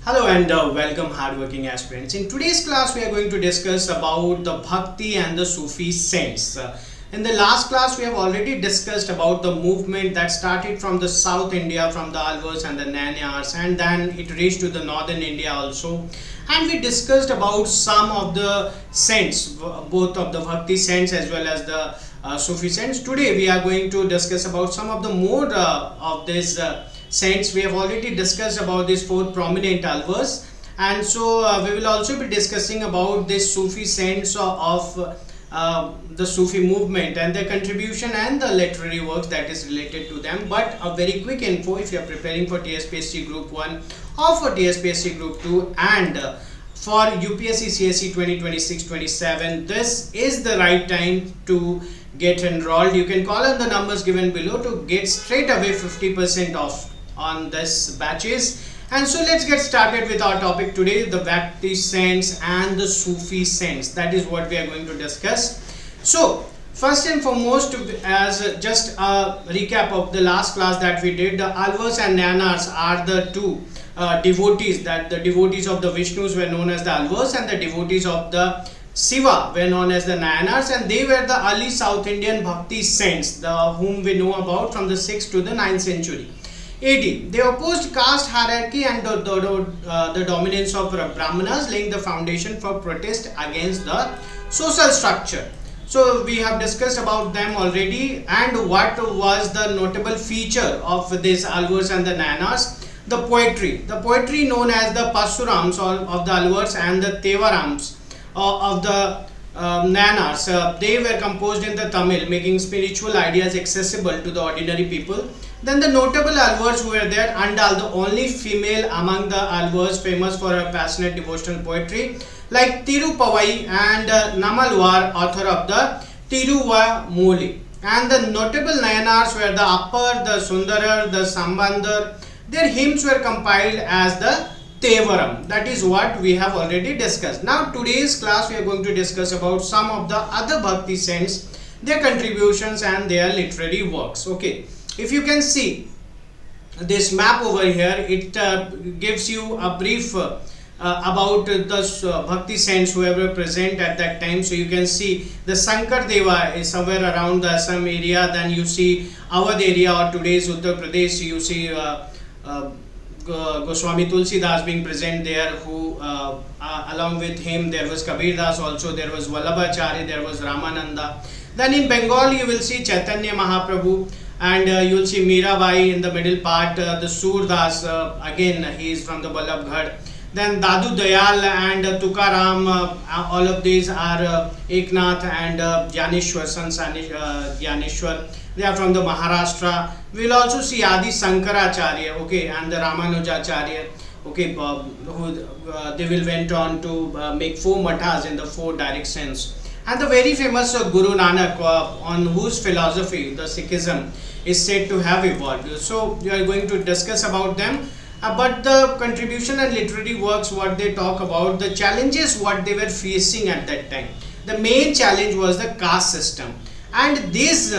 Hello and welcome hardworking aspirants. In today's class we are going to discuss about the Bhakti and the Sufi saints. In the last class we have already discussed about the movement that started from the South India, from the Alvars and the Nayanars, and then it reached to the Northern India also. And we discussed about some of the saints, both of the Bhakti saints as well as the Sufi saints. Today we are going to discuss about some of the more of these saints. We have already discussed about these four prominent Alvars, and so we will also be discussing about this Sufi saints of the Sufi movement and their contribution and the literary works that is related to them. But a very quick info, if you are preparing for TSPSC Group 1 or for TSPSC Group 2 and for UPSC CSE 2026-27, this is the right time to get enrolled. You can call on the numbers given below to get straight away 50% off on this batches. And so let's get started with our topic today, the Bhakti saints and the Sufi saints. That is what we are going to discuss. So first and foremost, as just a recap of the last class that we did, the Alvars and Nayanars are the two devotees, that the devotees of the Vishnus were known as the Alvars and the devotees of the Shiva were known as the Nayanars, and they were the early South Indian Bhakti saints, whom we know about from the 6th to the 9th century AD. They opposed caste hierarchy and the dominance of Brahmanas, laying the foundation for protest against the social structure. So we have discussed about them already, and what was the notable feature of these Alvars and the Nayanars? The poetry known as the Pasurams of the Alvars and the Tevarams of the Nayanars. They were composed in the Tamil, making spiritual ideas accessible to the ordinary people. Then the notable Alvars who were there, Andal, the only female among the Alvars, famous for her passionate devotional poetry, like Tirupavai and Namalwar, author of the Tiruvamoli. And the notable Nayanars were the Appar, the Sundarar, the Sambandar. Their hymns were compiled as the Tevaram. That is what we have already discussed. Now today's class we are going to discuss about some of the other Bhakti saints, their contributions and their literary works. Okay, if you can see this map over here, it gives you a brief about the Bhakti saints who were present at that time. So you can see the Sankar Deva is somewhere around the Assam area. Then you see Awadh area or today's Uttar Pradesh. You see Goswami Tulsidas being present there, who along with him there was Kabir Das also, there was Vallabhacharya, there was Ramananda. Then in Bengal you will see Chaitanya Mahaprabhu, and you will see Mirabai in the middle part, the Surdas, again he is from the Ballabghad. Then Dadu Dayal and Tukaram, all of these are Eknath and Jnaneshwar, son Jnaneshwar. They are from the Maharashtra. We will also see Adi Shankaracharya, okay, and the Ramanujacharya, okay, who they will went on to make 4 mathas in the 4 directions. And the very famous Guru Nanak, on whose philosophy the Sikhism is said to have evolved. So we are going to discuss about them. But the contribution and literary works, what they talk about, the challenges what they were facing at that time. The main challenge was the caste system, and these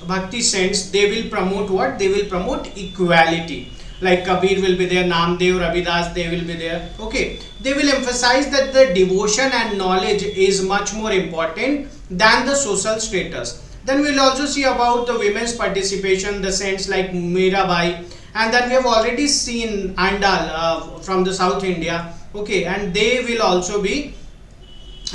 Bhakti saints, they will promote what? They will promote equality. Like Kabir will be there, Namdev, Ravidas, they will be there. Okay, they will emphasize that the devotion and knowledge is much more important than the social status. Then we will also see about the women's participation, the saints like Mirabai, and then we have already seen Andal from the South India. Okay, and they will also be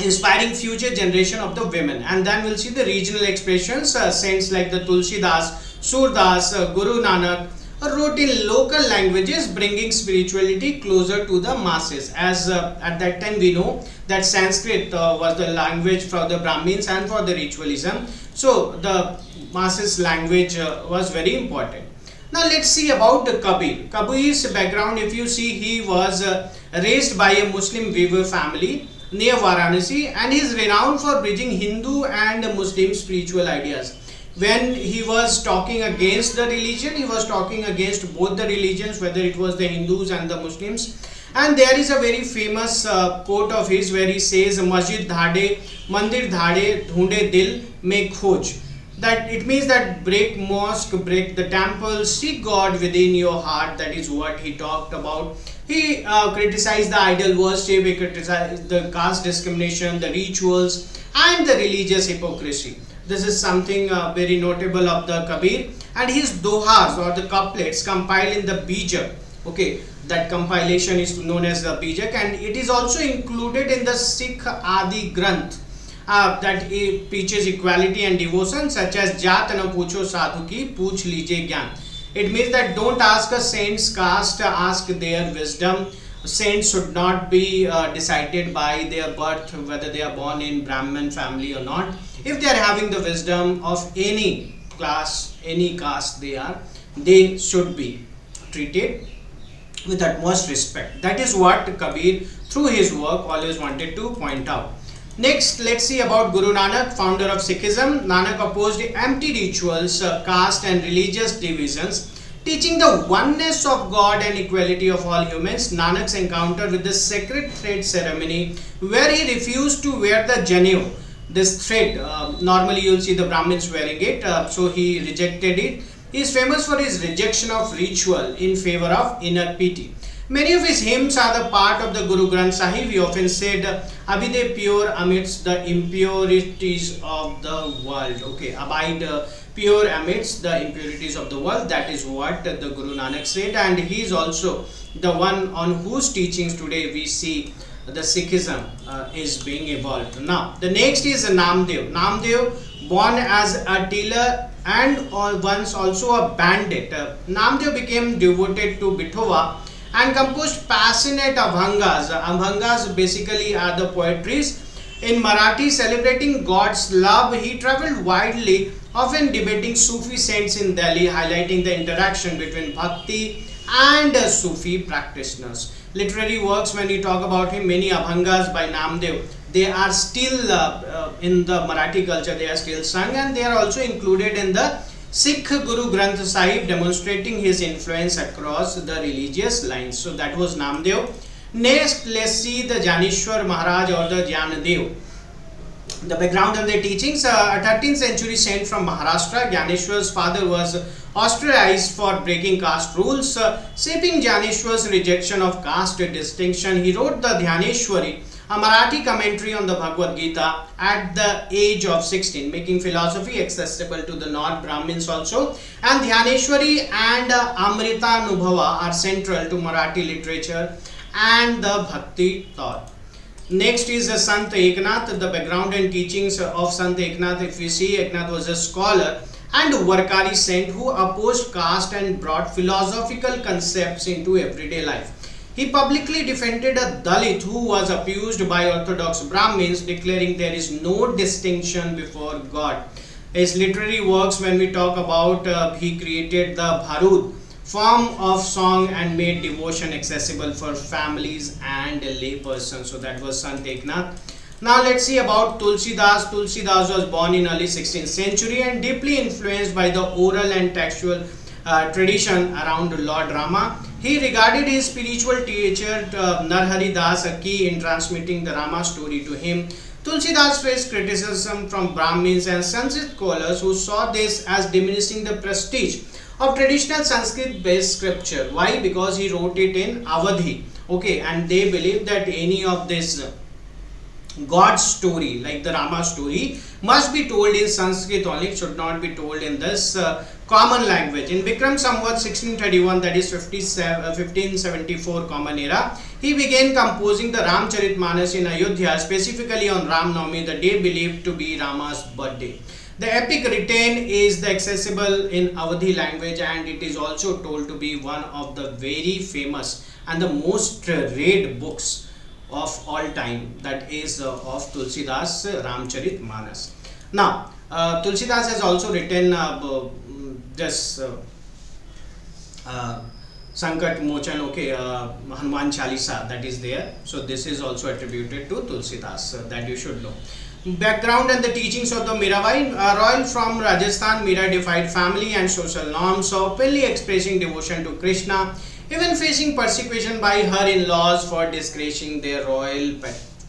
inspiring future generation of the women. And then we'll see the regional expressions, saints like the Tulsidas, Surdas, Guru Nanak wrote in local languages, bringing spirituality closer to the masses. As at that time we know that Sanskrit was the language for the Brahmins and for the ritualism. So the masses language was very important. Now let's see about the Kabir. Kabir's background, if you see, he was raised by a Muslim weaver family near Varanasi, and he is renowned for bridging Hindu and Muslim spiritual ideas. When he was talking against the religion, he was talking against both the religions, whether it was the Hindus and the Muslims. And there is a very famous quote of his where he says, Masjid dhade, mandir dhade, dhunde dil mein khoj. That it means that break mosque, break the temple, seek God within your heart. That is what he talked about. He criticized the idol worship, he criticized the caste discrimination, the rituals, and the religious hypocrisy. This is something very notable of the Kabir, and his dohas or the couplets compiled in the Bijak. Okay, that compilation is known as the Bijak, and it is also included in the Sikh Adi Granth. That it preaches equality and devotion, such as Jat na pucho sadhu ki, pooch lije gyan. It means that don't ask a saint's caste, ask their wisdom. Saints should not be decided by their birth, whether they are born in Brahmin family or not. If they are having the wisdom of any class, any caste they are, they should be treated with utmost respect. That is what Kabir, through his work, always wanted to point out. Next, let's see about Guru Nanak, founder of Sikhism. Nanak opposed empty rituals, caste and religious divisions, teaching the oneness of God and equality of all humans. Nanak's encounter with the sacred thread ceremony, where he refused to wear the Janev, this thread, normally you will see the Brahmins wearing it, so he rejected it. He is famous for his rejection of ritual in favor of inner piety. Many of his hymns are the part of the Guru Granth Sahib. He often said, "Abide pure amidst the impurities of the world." Okay, abide pure amidst the impurities of the world. That is what the Guru Nanak said, and he is also the one on whose teachings today we see the Sikhism is being evolved. Now, the next is Namdev. Namdev, born as a tailor and once also a bandit, Namdev became devoted to Bithowa and composed passionate abhangas. Abhangas basically are the poetries in Marathi celebrating God's love. He traveled widely, often debating Sufi saints in Delhi, highlighting the interaction between Bhakti and Sufi practitioners. Literary works, when we talk about him, many abhangas by Namdev, they are still in the Marathi culture, they are still sung, and they are also included in the Sikh Guru Granth Sahib, demonstrating his influence across the religious lines. So that was Namdev. Next, let's see the Jnaneshwar Maharaj or the Jnanadev. The background of their teachings: a 13th century saint from Maharashtra. Jnaneshwar's father was ostracized for breaking caste rules, shaping Jnaneshwar's rejection of caste distinction. He wrote the Dhyaneshwari, a Marathi commentary on the Bhagavad Gita, at the age of 16, making philosophy accessible to the non-Brahmins also. And Dhyaneshwari and Amrita Nubhava are central to Marathi literature and the Bhakti thought. Next is Sant Eknath. The background and teachings of Sant Eknath, if we see, Eknath was a scholar and Varkari saint who opposed caste and brought philosophical concepts into everyday life. He publicly defended a Dalit who was abused by Orthodox Brahmins, declaring there is no distinction before God. His literary works, when we talk about, he created the Bharud form of song and made devotion accessible for families and laypersons. So that was Sant Eknath. Now let's see about Tulsidas. Tulsidas was born in early 16th century and deeply influenced by the oral and textual tradition around Lord Rama. He regarded his spiritual teacher Narhari Das a key in transmitting the Rama story to him. Tulsidas faced criticism from Brahmins and Sanskrit scholars who saw this as diminishing the prestige of traditional Sanskrit based scripture. Why? Because he wrote it in Awadhi. Okay, and they believed that any of this God's story, like the Rama story, must be told in Sanskrit only. It should not be told in this common language. In Bikram Samvat 1631, that is 1574 common era, he began composing the Ramcharitmanas in Ayodhya, specifically on Ram Navami, the day believed to be Rama's birthday. The epic written is accessible in Awadhi language, and it is also told to be one of the very famous and the most read books of all time, that is of Tulsidas, Ramcharitmanas. Now, Tulsidas has also written this Sankat Mochan, okay, Hanuman Chalisa, that is there. So this is also attributed to Tulsidas, that you should know. Background and the teachings of the Mirabai. Royal from Rajasthan, Mira defied family and social norms, openly expressing devotion to Krishna, even facing persecution by her in-laws for disgracing their royal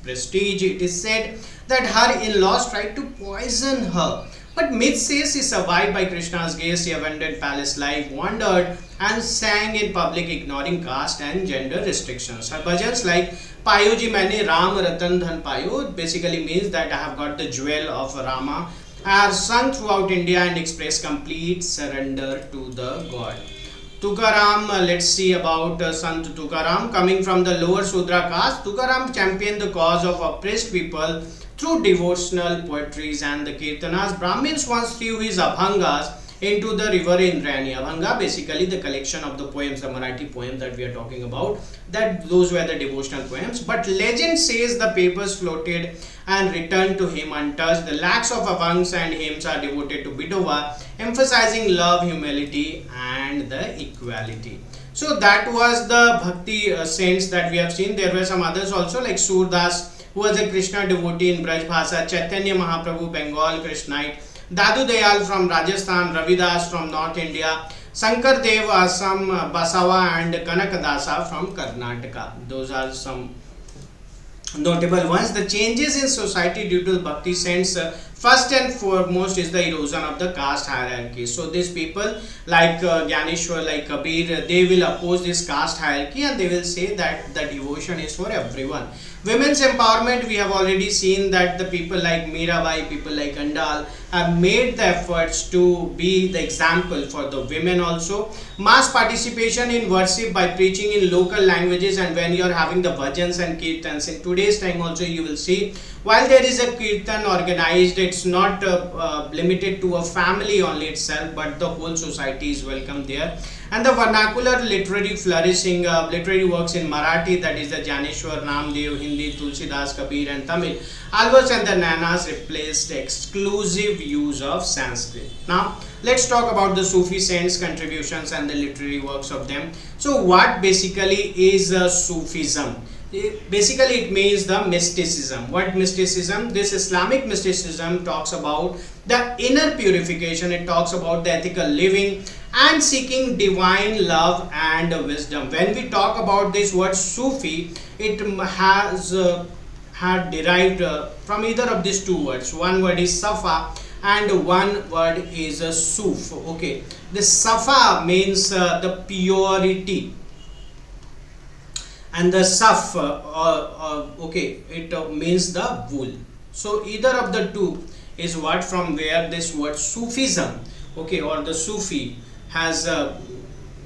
prestige. It is said that her in-laws tried to poison her, But myth says he survived by Krishna's gaze, he abandoned palace life, wandered and sang in public, ignoring caste and gender restrictions. Her bhajans like Payo ji maine Ram Ratan Dhan Payo basically means that I have got the jewel of Rama, are sung throughout India and express complete surrender to the God. Tukaram, let's see about Sant Tukaram. Coming from the lower Sudra caste, Tukaram championed the cause of oppressed people through devotional poetries and the kirtanas. Brahmins once threw his abhangas into the river Indrayani. Abhanga basically the collection of the poems, the Marathi poems that we are talking about, that those were the devotional poems. But legend says the papers floated and returned to him untouched. The lakhs of abhangs and hymns are devoted to Bidova, emphasizing love, humility and the equality. So that was the Bhakti saints that we have seen. There were some others also like Surdas, who was a Krishna devotee in Braj Bhasa, Chaitanya Mahaprabhu, Bengal Krishnite, Dadu Dayal from Rajasthan, Ravidas from North India, Shankar Dev Assam, Basawa and Kanakadasa from Karnataka. Those are some notable ones. The changes in society due to Bhakti saints, first and foremost is the erosion of the caste hierarchy. So these people like Jnaneshwar, like Kabir, they will oppose this caste hierarchy and they will say that the devotion is for everyone. Women's empowerment, we have already seen that the people like Mirabai, people like Andal have made the efforts to be the example for the women also. Mass participation in worship by preaching in local languages, and when you are having the bhajans and kirtans in today's time also you will see, while there is a kirtan organized, it's not limited to a family only itself, but the whole society is welcome there. And the vernacular literary flourishing, literary works in Marathi, that is the Jnaneshwar, Namdev, Hindi, Tulsidas, Kabir and Tamil. Alvars and the Nayanars replaced exclusive use of Sanskrit. Now let's talk about the Sufi saints' contributions and the literary works of them. So what basically is Sufism? Basically it means the mysticism. What mysticism? This Islamic mysticism talks about the inner purification, it talks about the ethical living and seeking divine love and wisdom. When we talk about this word Sufi, it has had derived from either of these two words. One word is Safa and one word is Suf. Okay, the Safa means the purity, and the Saf okay, it means the wool. So either of the two is what from where this word Sufism, okay, or the Sufi has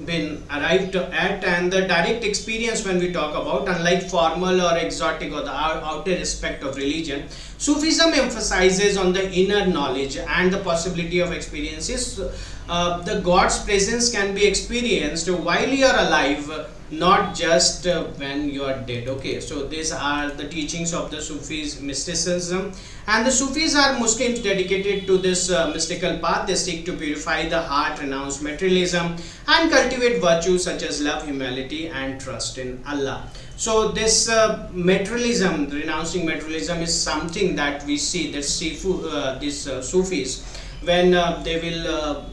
been arrived at. And the direct experience when we talk about, unlike formal or exotic or the outer aspect of religion, Sufism emphasizes on the inner knowledge and the possibility of experiences. The God's presence can be experienced while you are alive, not just when you are dead. Okay, so these are the teachings of the Sufis mysticism, and the Sufis are Muslims dedicated to this mystical path. They seek to purify the heart, renounce materialism and cultivate virtues such as love, humility and trust in Allah. So this materialism, renouncing materialism, is something that we see that these Sufis, when they will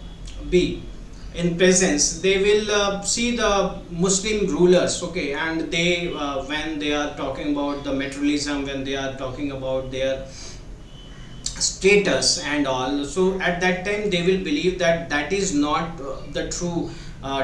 be in presence, they will see the Muslim rulers, okay, and they when they are talking about the materialism, when they are talking about their status and all, so at that time they will believe that that is not the true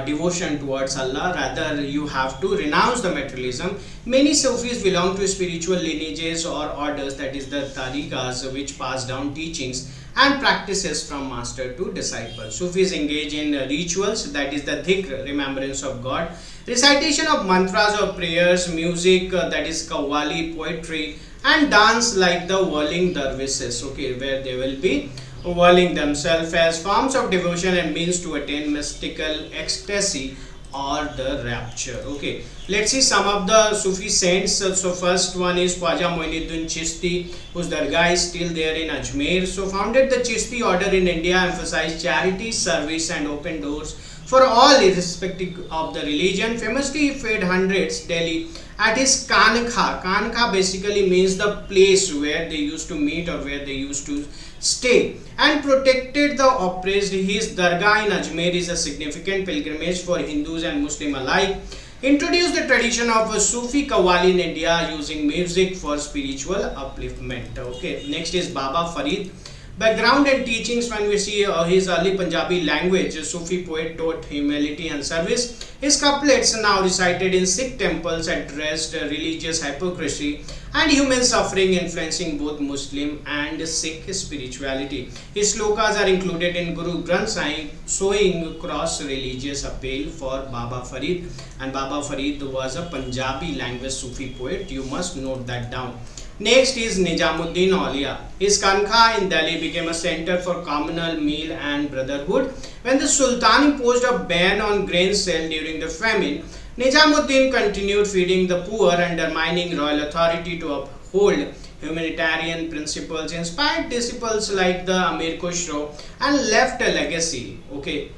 devotion towards Allah. Rather, you have to renounce the materialism. Many Sufis belong to spiritual lineages or orders, that is the tariqas, which pass down teachings and practices from master to disciple. Sufis engage in rituals, that is the dhikr, remembrance of God, recitation of mantras or prayers, music, that is qawwali, poetry, and dance like the whirling dervishes, okay, where they will be whirling themselves as forms of devotion and means to attain mystical ecstasy or the rapture. Okay, let's see some of the Sufi saints. So first one is Khwaja Moinuddin Chishti, whose dargah is still there in Ajmer. So founded the Chishti order in India, emphasized charity, service and open doors for all irrespective of the religion. Famously he fed hundreds daily at his Kankha. Kankha basically means the place where they used to meet or where they used to stay, and protected the oppressed. His dargah in Ajmer is a significant pilgrimage for Hindus and Muslim alike. Introduced the tradition of a Sufi Qawwali in India using music for spiritual upliftment. Okay, next is Baba Farid. Background and teachings, when we see his early Punjabi language, Sufi poet taught humility and service. His couplets, now recited in Sikh temples, addressed religious hypocrisy and human suffering, influencing both Muslim and Sikh spirituality. His slokas are included in Guru Granth Sahib, showing cross-religious appeal for Baba Farid. And Baba Farid was a Punjabi language Sufi poet. You must note that down. Next is Nizamuddin Aulia. His Kankha in Delhi became a center for communal meal and brotherhood. When the Sultan imposed a ban on grain sale during the famine, Nizamuddin continued feeding the poor, undermining royal authority to uphold humanitarian principles, inspired disciples like the Amir Khusro, and left a legacy. Okay.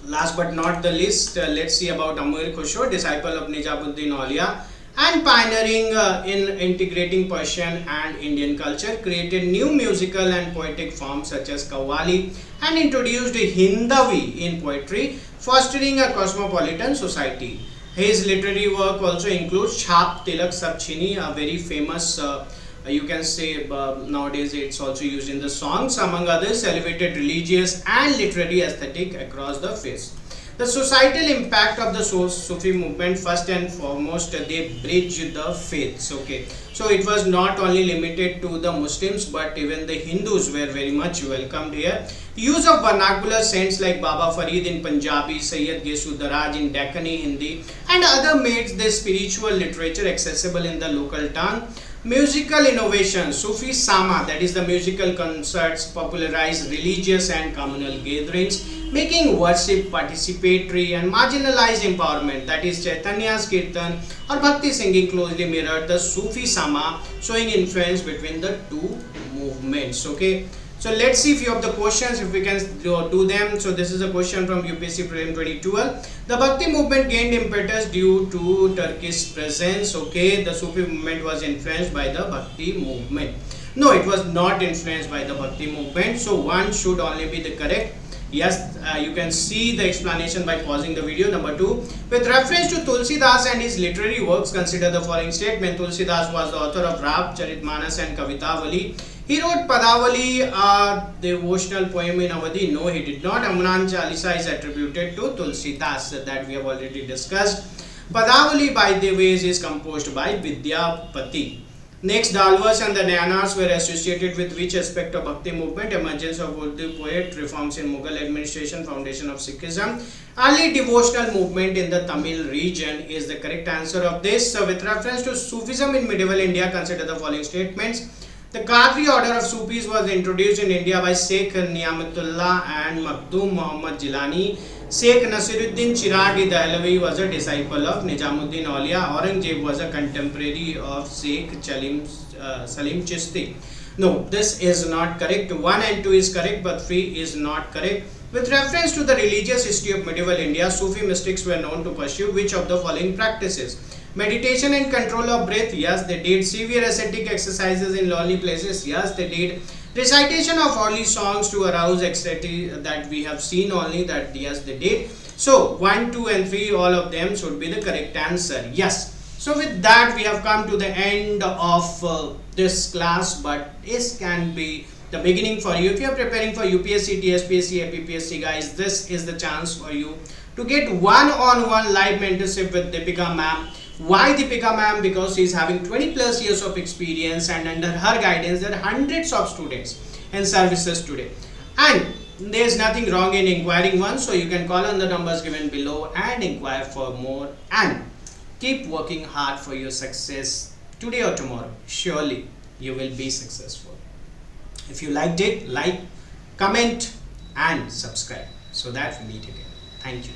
Last but not the least, let's see about Amir Khusro, disciple of Nizamuddin Aulia, and pioneering in integrating Persian and Indian culture, created new musical and poetic forms such as Qawwali and introduced Hindavi in poetry, fostering a cosmopolitan society. His literary work also includes Chhap Tilak Sabchini, a very famous, you can say nowadays it's also used in the songs, among others, elevated religious and literary aesthetic across the face. The societal impact of the Sufi movement, first and foremost, they bridge the faiths. Okay, so it was not only limited to the Muslims, but even the Hindus were very much welcomed here. Use of vernacular saints like Baba Farid in Punjabi, Sayyid Gesu Daraj in Deccani Hindi, and other made the spiritual literature accessible in the local tongue. Musical innovation, Sufi Sama, that is the musical concerts, popularized religious and communal gatherings, making worship participatory and marginalized empowerment, that is Chaitanya's Kirtan or Bhakti singing closely mirrored the Sufi Sama, showing influence between the two movements. Okay, so let's see a few of the questions if we can do them. So this is a question from UPSC Prelim 2012. The Bhakti movement gained impetus due to Turkish presence. Okay, the Sufi movement was influenced by the Bhakti movement. No, it was not influenced by the Bhakti movement. So one should only be the correct. Yes, you can see the explanation by pausing the video. Number 2, with reference to Tulsidas and his literary works, consider the following statement. Tulsidas was the author of Rap, Charitmanas and Kavitavali. He wrote Padavali, a devotional poem in Awadhi. No, he did not. Amran Chalisa is attributed to Tulsidas, that we have already discussed. Padavali, by the way, is composed by Vidyapati. Next, the Alvars and the Nayanars were associated with which aspect of Bhakti movement? Emergence of Urdu poet, reforms in Mughal administration, foundation of Sikhism. Early devotional movement in the Tamil region is the correct answer of this. So, with reference to Sufism in medieval India, consider the following statements. The Qadri order of Sufis was introduced in India by Sheikh Niyamatullah and Makhdum Muhammad Jilani. Sheikh Nasiruddin Chiragh Dahlavi was a disciple of Nizamuddin Aulia. Aurangzeb was a contemporary of Sheikh Salim Chishti. No, this is not correct. 1 and 2 is correct, but 3 is not correct. With reference to the religious history of medieval India, Sufi mystics were known to pursue which of the following practices? Meditation and control of breath, yes they did. Severe ascetic exercises in lonely places, yes they did. Recitation of holy songs to arouse ecstasy, that we have seen only, that yes they did. So 1, 2 and 3, all of them should be the correct answer. Yes. So with that we have come to the end of this class, but this can be the beginning for you. If you are preparing for UPSC, TSPSC, APPSC guys, this is the chance for you to get one-on-one live mentorship with Deepika ma'am. Why Deepika ma'am? Because she is having 20 plus years of experience, and under her guidance there are hundreds of students in services today, and there is nothing wrong in inquiring one. So you can call on the numbers given below and inquire for more, and keep working hard for your success today or tomorrow. Surely you will be successful. If you liked it, like, comment and subscribe so that we meet again. Thank you.